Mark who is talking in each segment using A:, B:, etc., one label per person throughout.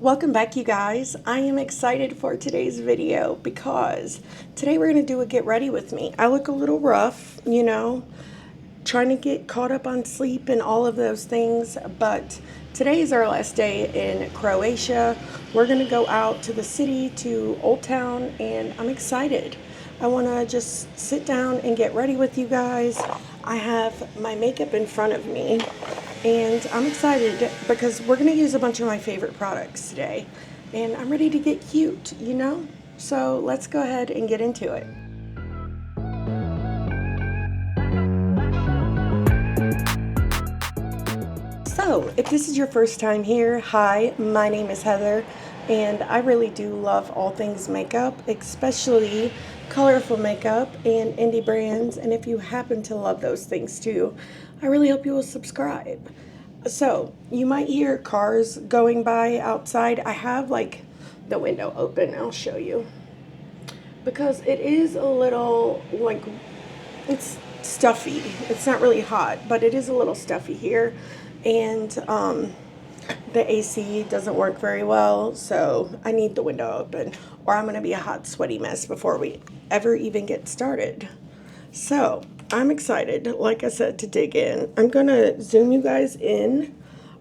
A: Welcome back, you guys. I am excited for today's video because today we're going to do a get ready with me. I look a little rough, you know, trying to get caught up on sleep and all of those things, but today is our last day in Croatia. We're going to go out to the city, to Old Town, and I'm excited. I want to just sit down and get ready with you guys. I have my makeup in front of me, and I'm excited because we're going to use a bunch of my favorite products today, and I'm ready to get cute, you know? So let's go ahead and get into it. So, if this is your first time here, hi, my name is Heather, and I really do love all things makeup, especially colorful makeup and indie brands, and if you happen to love those things too, I really hope you will subscribe. So, you might hear cars going by outside. I have like the window open, I'll show you, because it is a little like, it's stuffy. It's not really hot, but it is a little stuffy here. And the AC doesn't work very well, so I need the window open or I'm gonna be a hot sweaty mess before we ever even get started. So I'm excited, like I said, to dig in. I'm gonna zoom you guys in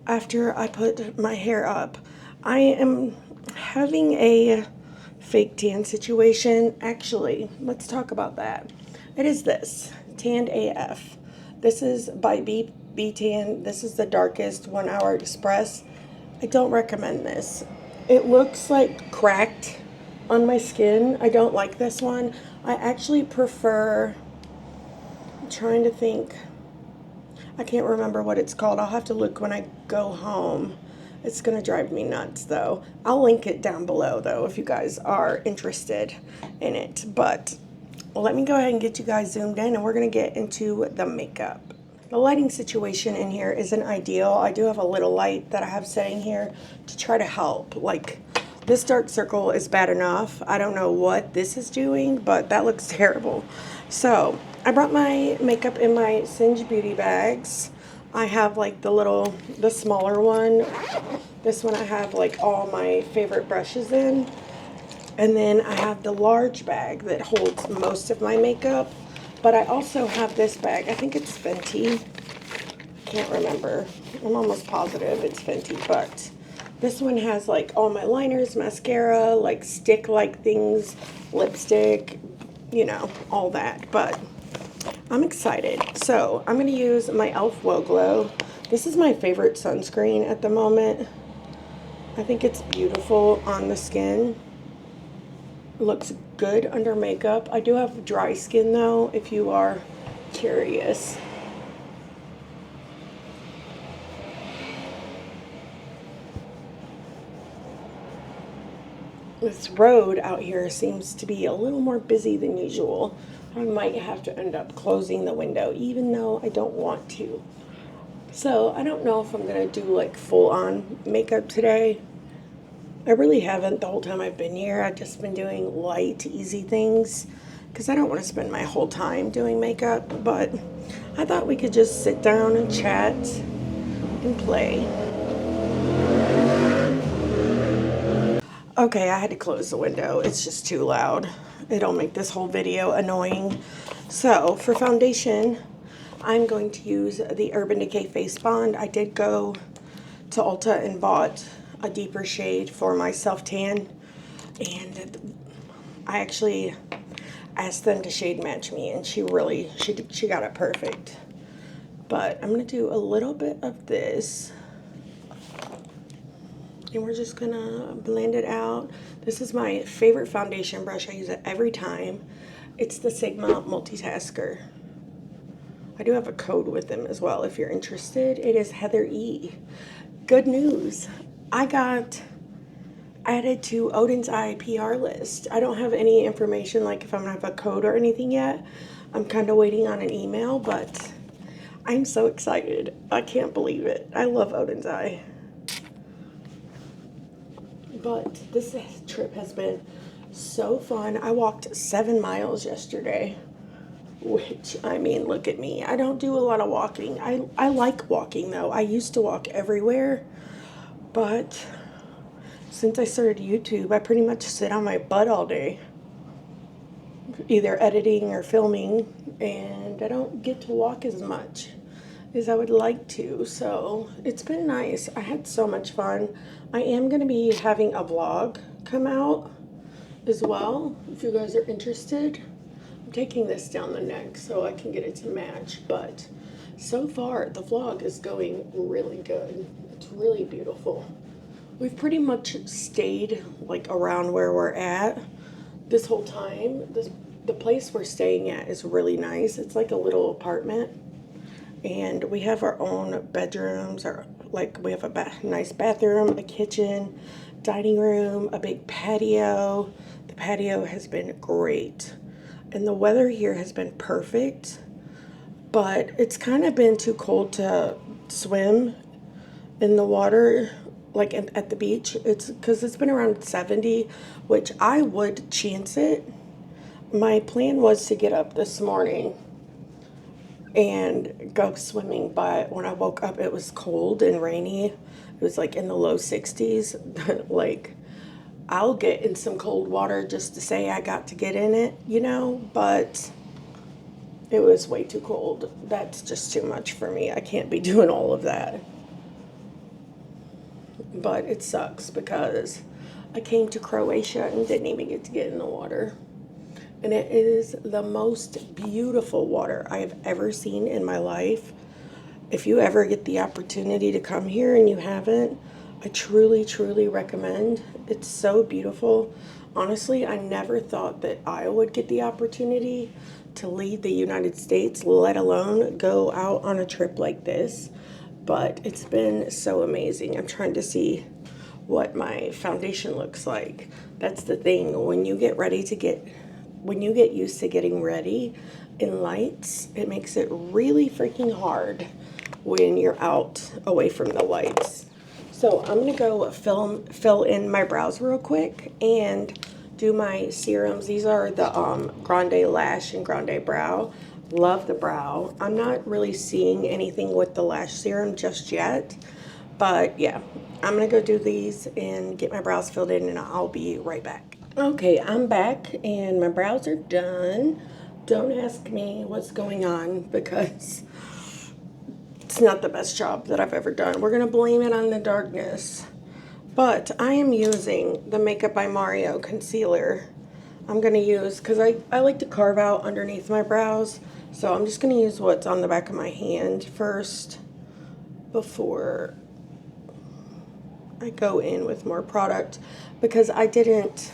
A: after I put my hair up. I am having a fake tan situation. Actually, let's talk about that. It is this, Tanned AF. This is by B-Tan. This is the darkest 1 Hour Express. I don't recommend this. It looks like cracked on my skin. I don't like this one. I actually prefer, I'm trying to think, I can't remember what it's called. I'll have to look when I go home. It's gonna drive me nuts though. I'll link it down below though if you guys are interested in it. But let me go ahead and get you guys zoomed in and we're gonna get into the makeup. The lighting situation in here isn't ideal. I do have a little light that I have setting here to try to help. Like, this dark circle is bad enough. I don't know what this is doing, but that looks terrible. So, I brought my makeup in my Singe beauty bags. I have like the smaller one. This one I have like all my favorite brushes in. And then I have the large bag that holds most of my makeup. But I also have this bag. I think it's Fenty. I can't remember. I'm almost positive it's Fenty, but this one has like all my liners, mascara, like stick-like things, lipstick, you know, all that. But I'm excited. So I'm going to use my e.l.f. Woe Glow. This is my favorite sunscreen at the moment. I think it's beautiful on the skin. Looks good under makeup. I do have dry skin though, if you are curious. This road out here seems to be a little more busy than usual. I might have to end up closing the window even though I don't want to. So I don't know if I'm gonna do like full-on makeup today. I really haven't the whole time I've been here. I've just been doing light, easy things because I don't want to spend my whole time doing makeup, but I thought we could just sit down and chat and play. Okay, I had to close the window. It's just too loud. It'll make this whole video annoying. So for foundation, I'm going to use the Urban Decay Face Bond. I did go to Ulta and bought a deeper shade for my self-tan, and I actually asked them to shade match me, and she got it perfect. But I'm gonna do a little bit of this, and we're just gonna blend it out. This is my favorite foundation brush. I use it every time. It's the Sigma Multitasker. I do have a code with them as well if you're interested. It is Heather E. Good news. I got added to Odin's Eye PR list. I don't have any information like if I'm gonna have a code or anything yet. I'm kind of waiting on an email, but I'm so excited. I can't believe it. I love Odin's Eye. But this trip has been so fun. I walked 7 miles yesterday, which, I mean, look at me. I don't do a lot of walking. I like walking though. I used to walk everywhere, but since I started YouTube, I pretty much sit on my butt all day, either editing or filming, and I don't get to walk as much as I would like to. So it's been nice. I had so much fun. I am going to be having a vlog come out as well, if you guys are interested. I'm taking this down the neck so I can get it to match, but so far the vlog is going really good. It's really beautiful. We've pretty much stayed like around where we're at this whole time. The place we're staying at is really nice. It's like a little apartment, and we have our own bedrooms, or like we have a nice bathroom, a kitchen, dining room, a big patio. The patio has been great, and the weather here has been perfect, but it's kind of been too cold to swim in the water, like at the beach. It's because it's been around 70, which I would chance it. My plan was to get up this morning and go swimming, but when I woke up it was cold and rainy. It was like in the low 60s. Like, I'll get in some cold water just to say I got to get in it, you know, but it was way too cold. That's just too much for me. I can't be doing all of that. But it sucks because I came to Croatia and didn't even get to get in the water. And it is the most beautiful water I have ever seen in my life. If you ever get the opportunity to come here and you haven't, I truly, truly recommend. It's so beautiful. Honestly, I never thought that I would get the opportunity to leave the United States, let alone go out on a trip like this. But it's been so amazing. I'm trying to see what my foundation looks like. That's the thing. When you get used to getting ready in lights, it makes it really freaking hard when you're out away from the lights. So I'm gonna go fill in my brows real quick and do my serums. These are the Grande Lash and Grande Brow. Love the brow. I'm not really seeing anything with the lash serum just yet, but yeah, I'm gonna go do these and get my brows filled in, and I'll be right back. Okay, I'm back and my brows are done. Don't ask me what's going on because it's not the best job that I've ever done. We're gonna blame it on the darkness. But I am using the Makeup by Mario concealer. I'm gonna use, because I like to carve out underneath my brows, so I'm just gonna use what's on the back of my hand first before I go in with more product, because I didn't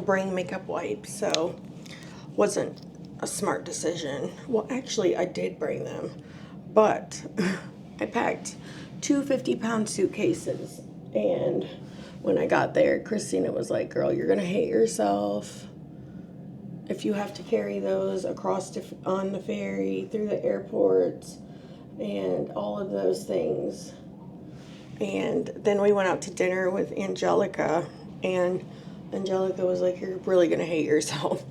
A: bring makeup wipes, so wasn't a smart decision. Well, actually I did bring them, but I packed two 50-pound suitcases, and when I got there, Christina was like, girl, you're gonna hate yourself if you have to carry those across on the ferry, through the airports, and all of those things. And then we went out to dinner with Angelica, and Angelica was like, you're really gonna hate yourself.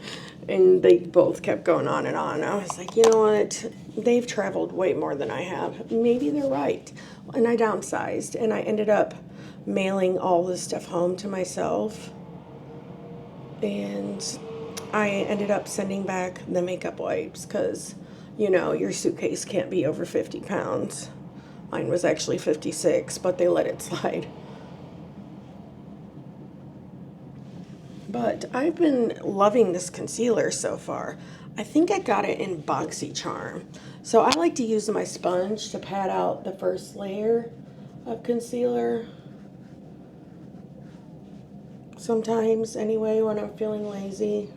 A: And they both kept going on and on. I was like, you know what? They've traveled way more than I have. Maybe they're right. And I downsized, and I ended up mailing all this stuff home to myself. And I ended up sending back the makeup wipes because, you know, your suitcase can't be over 50 pounds. Mine was actually 56, but they let it slide. But I've been loving this concealer so far. I think I got it in BoxyCharm. So I like to use my sponge to pat out the first layer of concealer. Sometimes, anyway, when I'm feeling lazy.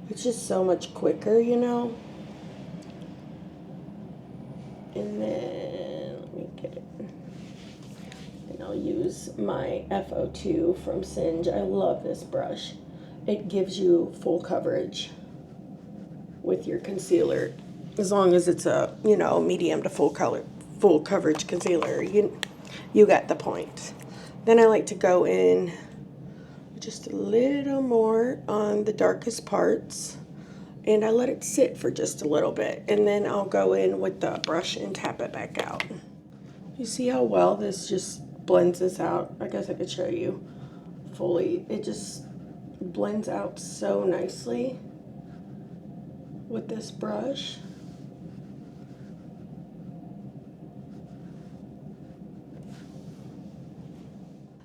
A: It's just so much quicker, you know? And then, let me get it. And I'll use my FO2 from Singe. I love this brush. It gives you full coverage with your concealer. As long as it's a, you know, medium to full coverage concealer. You got the point. Then I like to go in just a little more on the darkest parts, and I let it sit for just a little bit, and then I'll go in with the brush and tap it back out. You see how well this just blends this out? I guess I could show you. fully. It just blends out so nicely with this brush.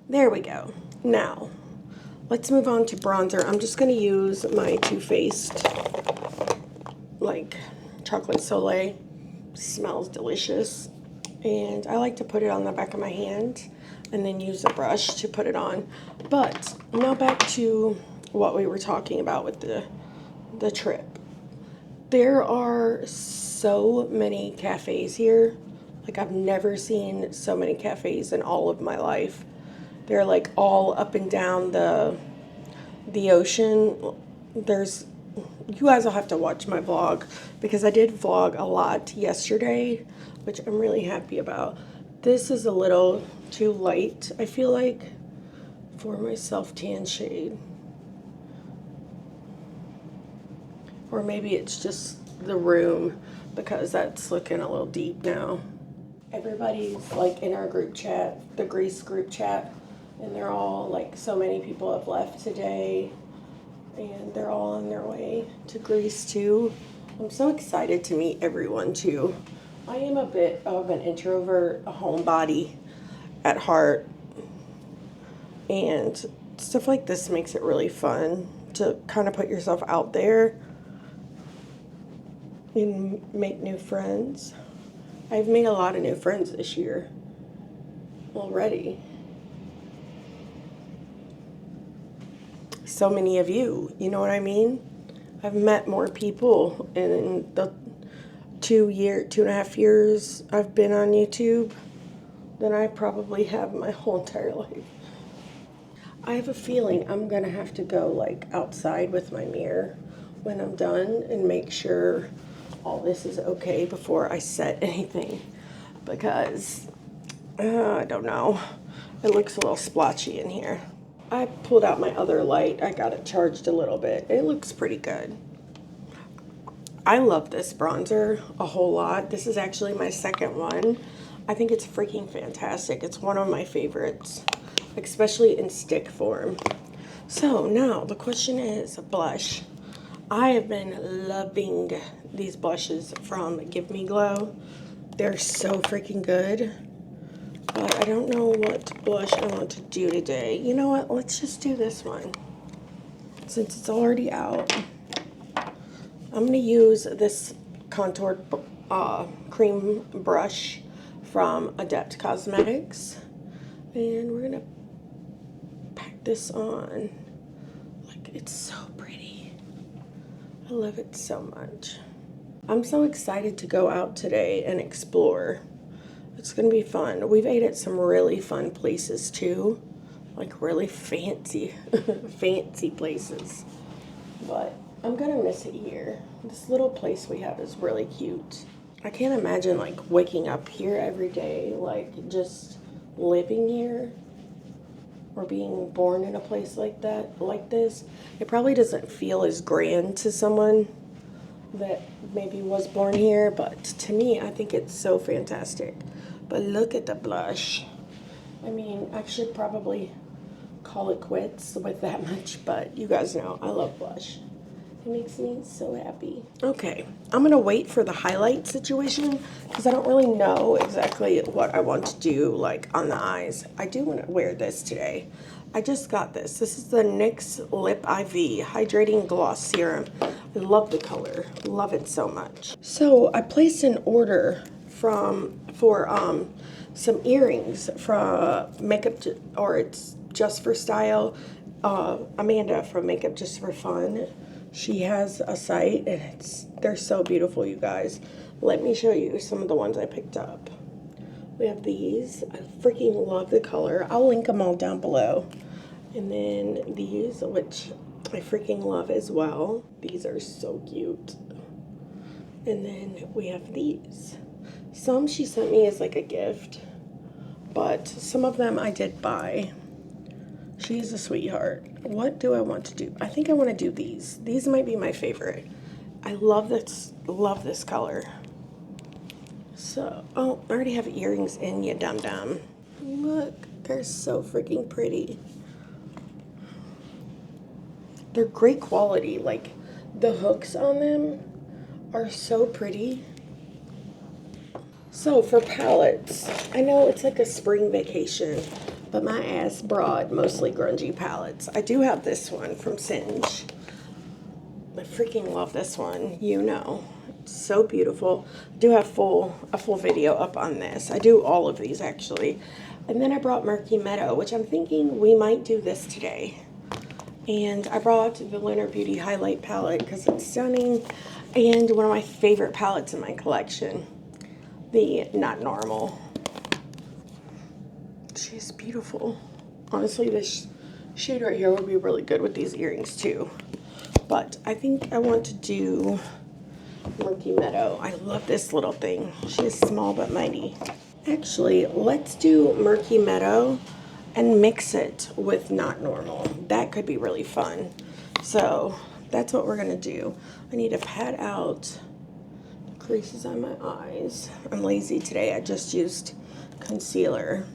A: There we go. Now, let's move on to bronzer. I'm just going to use my Too Faced, like, Chocolate Soleil. Smells delicious. And I like to put it on the back of my hand and then use a brush to put it on. But now back to what we were talking about with the trip. There are so many cafes here. Like, I've never seen so many cafes in all of my life. They're like all up and down the ocean. You guys will have to watch my vlog because I did vlog a lot yesterday, which I'm really happy about. This is a little too light, I feel like, for my self-tan shade. Or maybe it's just the room because that's looking a little deep now. Everybody's like in our group chat, the Greece group chat, and they're all like, so many people have left today and they're all on their way to Greece too. I'm so excited to meet everyone too. I am a bit of an introvert, a homebody at heart, and stuff like this makes it really fun to kind of put yourself out there and make new friends. I've made a lot of new friends this year already. So many of you, you know what I mean? I've met more people in the 2.5 years I've been on YouTube than I probably have my whole entire life. I have a feeling I'm gonna have to go like outside with my mirror when I'm done and make sure all this is okay before I set anything, because I don't know, it looks a little splotchy in here. I pulled out my other light. I got it charged a little bit. It looks pretty good. I love this bronzer a whole lot. This is actually my second one. I think it's freaking fantastic. It's one of my favorites, especially in stick form. So now the question is blush. I have been loving these blushes from Give Me Glow. They're so freaking good. But I don't know what blush I want to do today. You know what? Let's just do this one. Since it's already out, I'm going to use this contoured cream brush from Adept Cosmetics. And we're going to pack this on. Like, it's so pretty. I love it so much. I'm so excited to go out today and explore. It's gonna be fun. We've ate at some really fun places too, like really fancy, fancy places. But I'm gonna miss it here. This little place we have is really cute. I can't imagine like waking up here every day, like just living here or being born in a place like that, like this. It probably doesn't feel as grand to someone that maybe was born here, but to me, I think it's so fantastic. But look at the blush. I mean, I should probably call it quits with that much, but you guys know I love blush. It makes me so happy. Okay, I'm gonna wait for the highlight situation because I don't really know exactly what I want to do like on the eyes. I do want to wear this today. I just got this. This is the NYX Lip IV Hydrating Gloss Serum. I love the color. Love it so much. So I placed an order for some earrings from It's Just for Style. Amanda from Makeup Just for Fun. She has a site and they're so beautiful, you guys. Let me show you some of the ones I picked up. We have these. I freaking love the color. I'll link them all down below. And then these, which I freaking love as well. These are so cute. And then we have these. Some she sent me as like a gift, but some of them I did buy. She's a sweetheart. What do I want to do? I think I want to do these. These might be my favorite. I love this color. So, oh, I already have earrings in, you dum-dum. Look, they're so freaking pretty. they're great quality. Like, the hooks on them are so pretty. So for palettes, I know it's like a spring vacation, but my ass brought mostly grungy palettes. I do have this one from Singe. I freaking love this one, you know. It's so beautiful. I do have a full video up on this. I do all of these actually. And then I brought Murky Meadow, which I'm thinking we might do this today. And I brought the Lunar Beauty Highlight Palette because it's stunning. And one of my favorite palettes in my collection, the Not Normal. She's beautiful. Honestly, this shade right here would be really good with these earrings too. But I think I want to do Murky Meadow. I love this little thing. She is small but mighty. Actually, let's do Murky Meadow and mix it with Not Normal. That could be really fun. So that's what we're gonna do. I need to pat out the creases on my eyes. I'm lazy today. I just used concealer.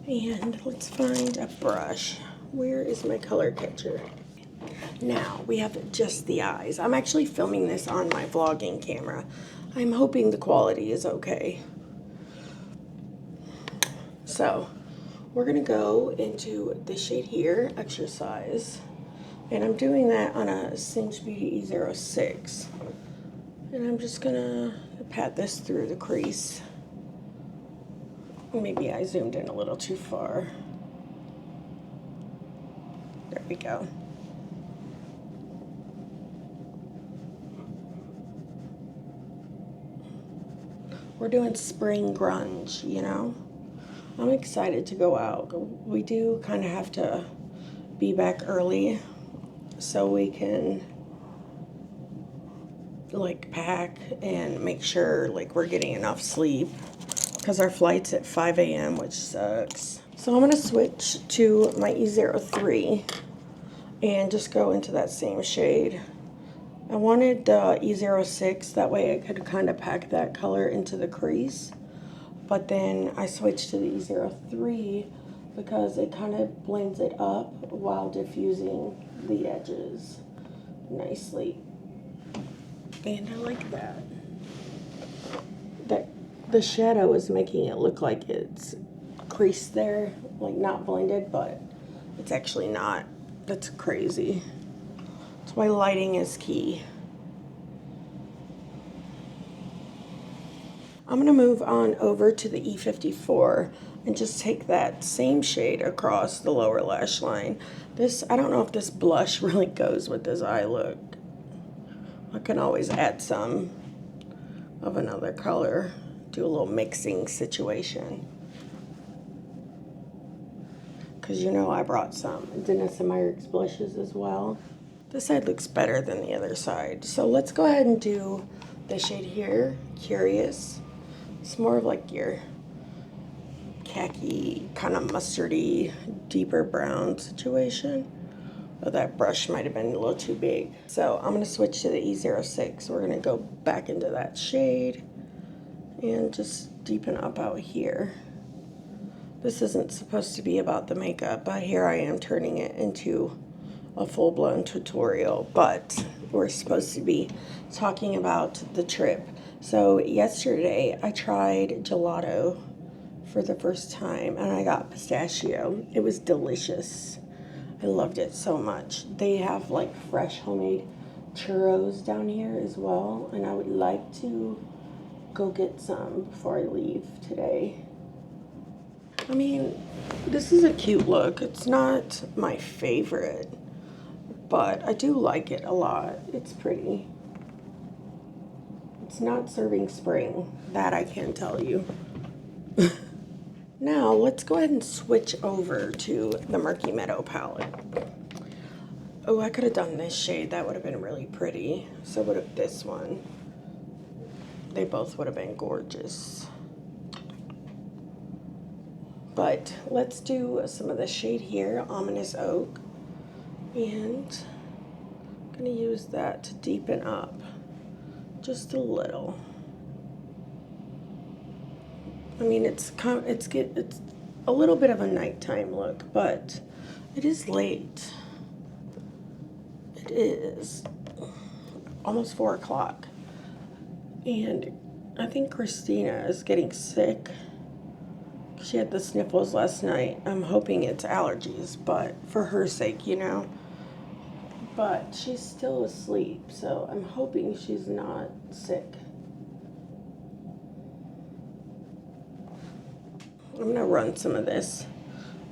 A: And let's find a brush. Where is my color catcher? Now we have just the eyes. I'm actually filming this on my vlogging camera. I'm hoping the quality is okay. So we're gonna go into the shade here, Exercise, and I'm doing that on a Singe Beauty E06. And I'm just gonna pat this through the crease. Maybe I zoomed in a little too far. There we go. We're doing spring grunge, you know? I'm excited to go out. We do kind of have to be back early so we can like pack and make sure like we're getting enough sleep because our flight's at 5 a.m. which sucks. So I'm gonna switch to my E03 and just go into that same shade. I wanted the E06, that way I could kind of pack that color into the crease. But then I switched to the E03 because it kind of blends it up while diffusing the edges nicely. And I like that. The shadow is making it look like it's creased there, like not blended, but it's actually not. That's crazy. That's why lighting is key. I'm gonna move on over to the E54 and just take that same shade across the lower lash line. This, I don't know if this blush really goes with this eye look. I can always add some of another color, do a little mixing situation. Because you know I brought some Dennis & Meyer's blushes as well. This side looks better than the other side. So let's go ahead and do the shade here, Curious. It's more of like your khaki, kind of mustardy, deeper brown situation. Oh, that brush might have been a little too big. So I'm gonna switch to the E06. We're gonna go back into that shade and just deepen up out here. This isn't supposed to be about the makeup, but here I am turning it into a full-blown tutorial, but we're supposed to be talking about the trip. So yesterday I tried gelato for the first time and I got pistachio. It was delicious. I loved it so much. They have like fresh homemade churros down here as well, and I would like to go get some before I leave today. I mean, this is a cute look. It's not my favorite, but I do like it a lot. It's pretty. It's not serving spring, that I can tell you. Now, let's go ahead and switch over to the Murky Meadow palette. Oh, I could have done this shade. That would have been really pretty. So would have this one. They both would have been gorgeous. But let's do some of the shade here, Ominous Oak. And I'm going to use that to deepen up just a little. I mean, it's a little bit of a nighttime look, but it is late. It is almost 4 o'clock, and I think Christina is getting sick. She had the sniffles last night. I'm hoping it's allergies, but for her sake, you know. But she's still asleep, so I'm hoping she's not sick. I'm gonna run some of this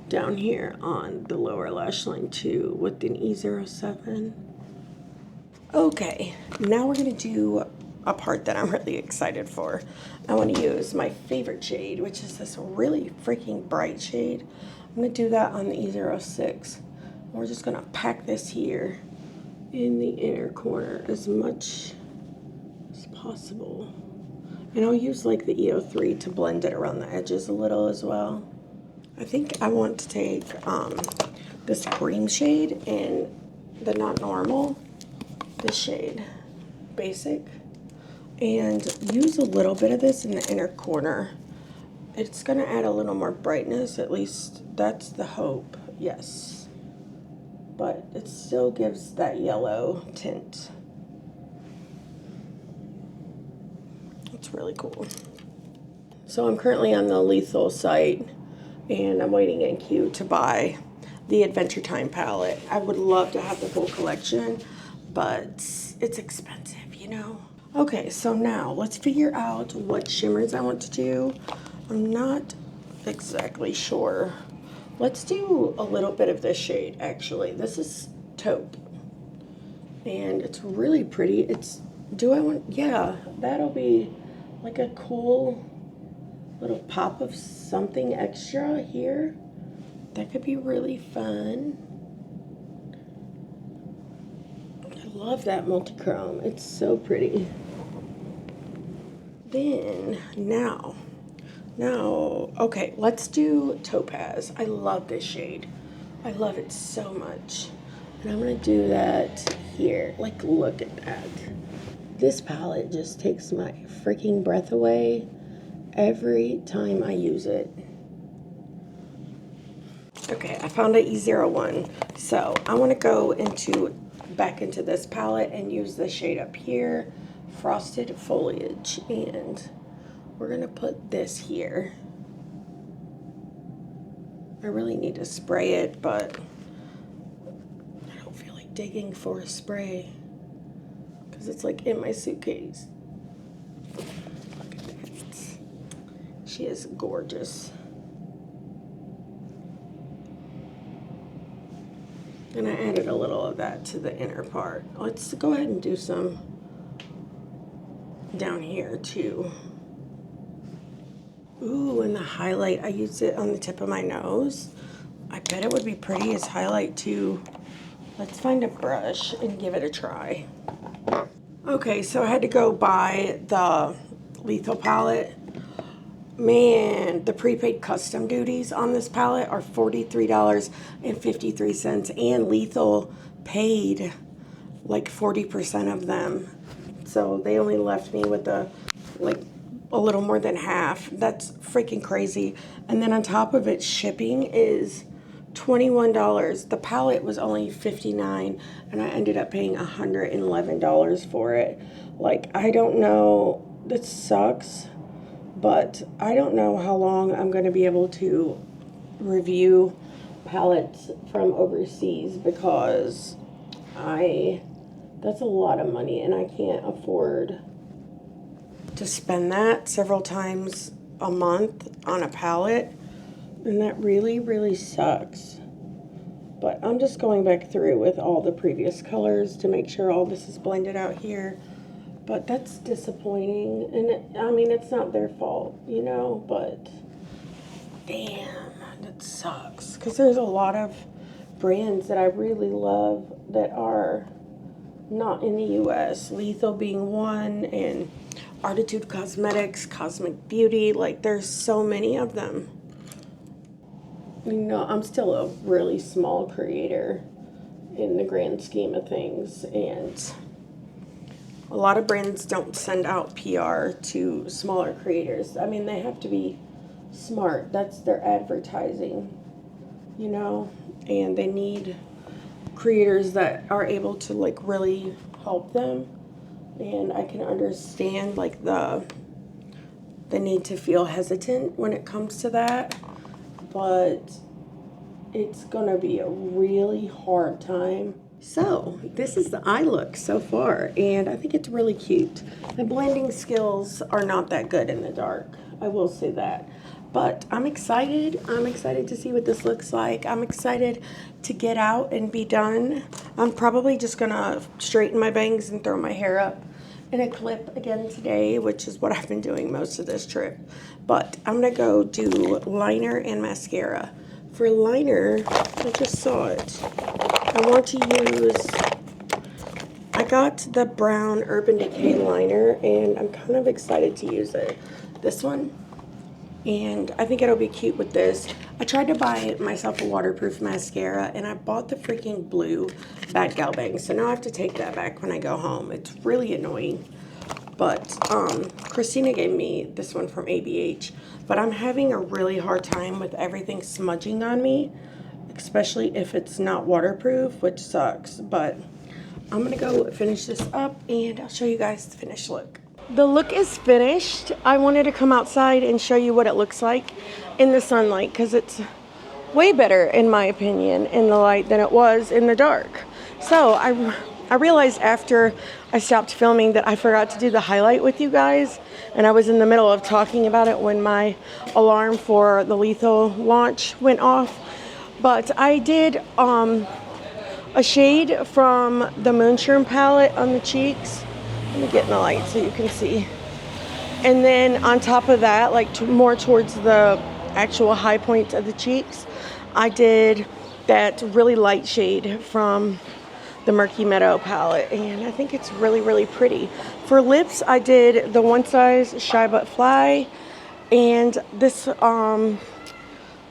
A: down here on the lower lash line too with an E07. Okay, now we're gonna do a part that I'm really excited for. I want to use my favorite shade, which is this really freaking bright shade. I'm gonna do that on the E06. We're just gonna pack this here in the inner corner as much as possible. And I'll use like the E03 to blend it around the edges a little as well. I think I want to take this cream shade in the Not Normal, this shade, Basic, and use a little bit of this in the inner corner. It's gonna add a little more brightness, at least that's the hope, yes. But it still gives that yellow tint. It's really cool. So I'm currently on the Lethal site, and I'm waiting in queue to buy the Adventure Time palette. I would love to have the full collection, but it's expensive, you know? Okay, so now let's figure out what shimmers I want to do. I'm not exactly sure. Let's do a little bit of this shade, actually. This is Taupe, and it's really pretty. Yeah, that'll be like a cool little pop of something extra here. That could be really fun. I love that multi-chrome. It's so pretty. Then, now, okay, let's do Topaz. I love this shade. I love it so much. And I'm gonna do that here. Like, look at that. This palette just takes my freaking breath away every time I use it. Okay, I found an E01. So I want to go back into this palette and use the shade up here, Frosted Foliage, and we're gonna put this here. I really need to spray it, but I don't feel like digging for a spray because it's like in my suitcase. Look at that. She is gorgeous. And I added a little of that to the inner part. Let's go ahead and do some down here too. Ooh, and the highlight, I used it on the tip of my nose. I bet it would be pretty as highlight too. Let's find a brush and give it a try. Okay, so I had to go buy the Lethal palette. Man, the prepaid custom duties on this palette are $43.53, and Lethal paid like 40% of them. So they only left me with a little more than half. That's freaking crazy. And then on top of it, shipping is $21. The palette was only $59, and I ended up paying $111 for it. Like, I don't know, that sucks, but I don't know how long I'm going to be able to review palettes from overseas, because that's a lot of money, and I can't afford to spend that several times a month on a palette, and that really, really sucks. But I'm just going back through with all the previous colors to make sure all this is blended out here. But that's disappointing, and I mean, it's not their fault, you know, but damn, that sucks. Because there's a lot of brands that I really love that are not in the US, Lethal being one, and Artitude Cosmetics, Cosmic Beauty, like there's so many of them. You know, I'm still a really small creator in the grand scheme of things, and a lot of brands don't send out PR to smaller creators. I mean, they have to be smart. That's their advertising, you know, and they need creators that are able to like really help them, and I can understand like the need to feel hesitant when it comes to that, but it's gonna be a really hard time. So this is the eye look so far, and I think it's really cute. The blending skills are not that good in the dark, I will say that, but I'm excited. I'm excited to see what this looks like. I'm excited to get out and be done. I'm probably just gonna straighten my bangs and throw my hair up in a clip again today, which is what I've been doing most of this trip. But I'm gonna go do liner and mascara. For liner, I just saw it. I want to use, I got the brown Urban Decay liner, and I'm kind of excited to use it. This one, and I think it'll be cute with this. I tried to buy myself a waterproof mascara, and I bought the freaking blue Bad Gal Bang, so now I have to take that back when I go home. It's really annoying, but Christina gave me this one from ABH, but I'm having a really hard time with everything smudging on me, especially if it's not waterproof, which sucks. But I'm gonna go finish this up, and I'll show you guys the finished look. The look is finished. I wanted to come outside and show you what it looks like in the sunlight, because it's way better, in my opinion, in the light than it was in the dark. So I realized after I stopped filming that I forgot to do the highlight with you guys, and I was in the middle of talking about it when my alarm for the Lethal launch went off. But I did a shade from the Moonshroom palette on the cheeks. Let me get in the light so you can see. And then on top of that, like more towards the actual high point of the cheeks, I did that really light shade from the Murky Meadow palette, and I think it's really, really pretty. For lips, I did the One Size Shy But Fly, and this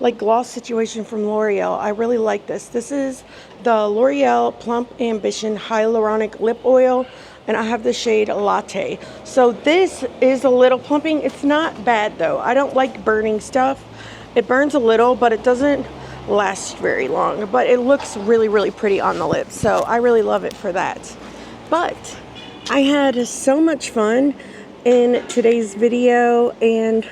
A: like gloss situation from L'Oreal. I really like this. This is the L'Oreal Plump Ambition Hyaluronic Lip Oil, and I have the shade Latte. So this is a little plumping. It's not bad though. I don't like burning stuff. It burns a little, but it doesn't last very long. But it looks really, really pretty on the lips, so I really love it for that. But I had so much fun in today's video, and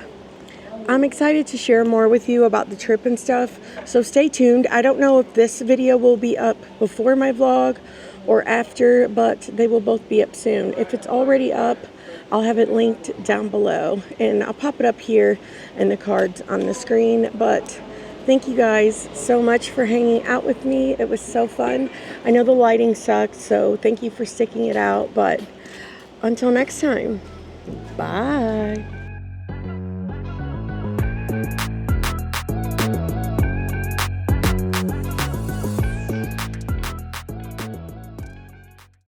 A: I'm excited to share more with you about the trip and stuff, so stay tuned. I don't know if this video will be up before my vlog or after, but they will both be up soon. If it's already up, I'll have it linked down below, and I'll pop it up here in the cards on the screen. But thank you guys so much for hanging out with me. It was so fun. I know the lighting sucked, so thank you for sticking it out, but until next time, bye.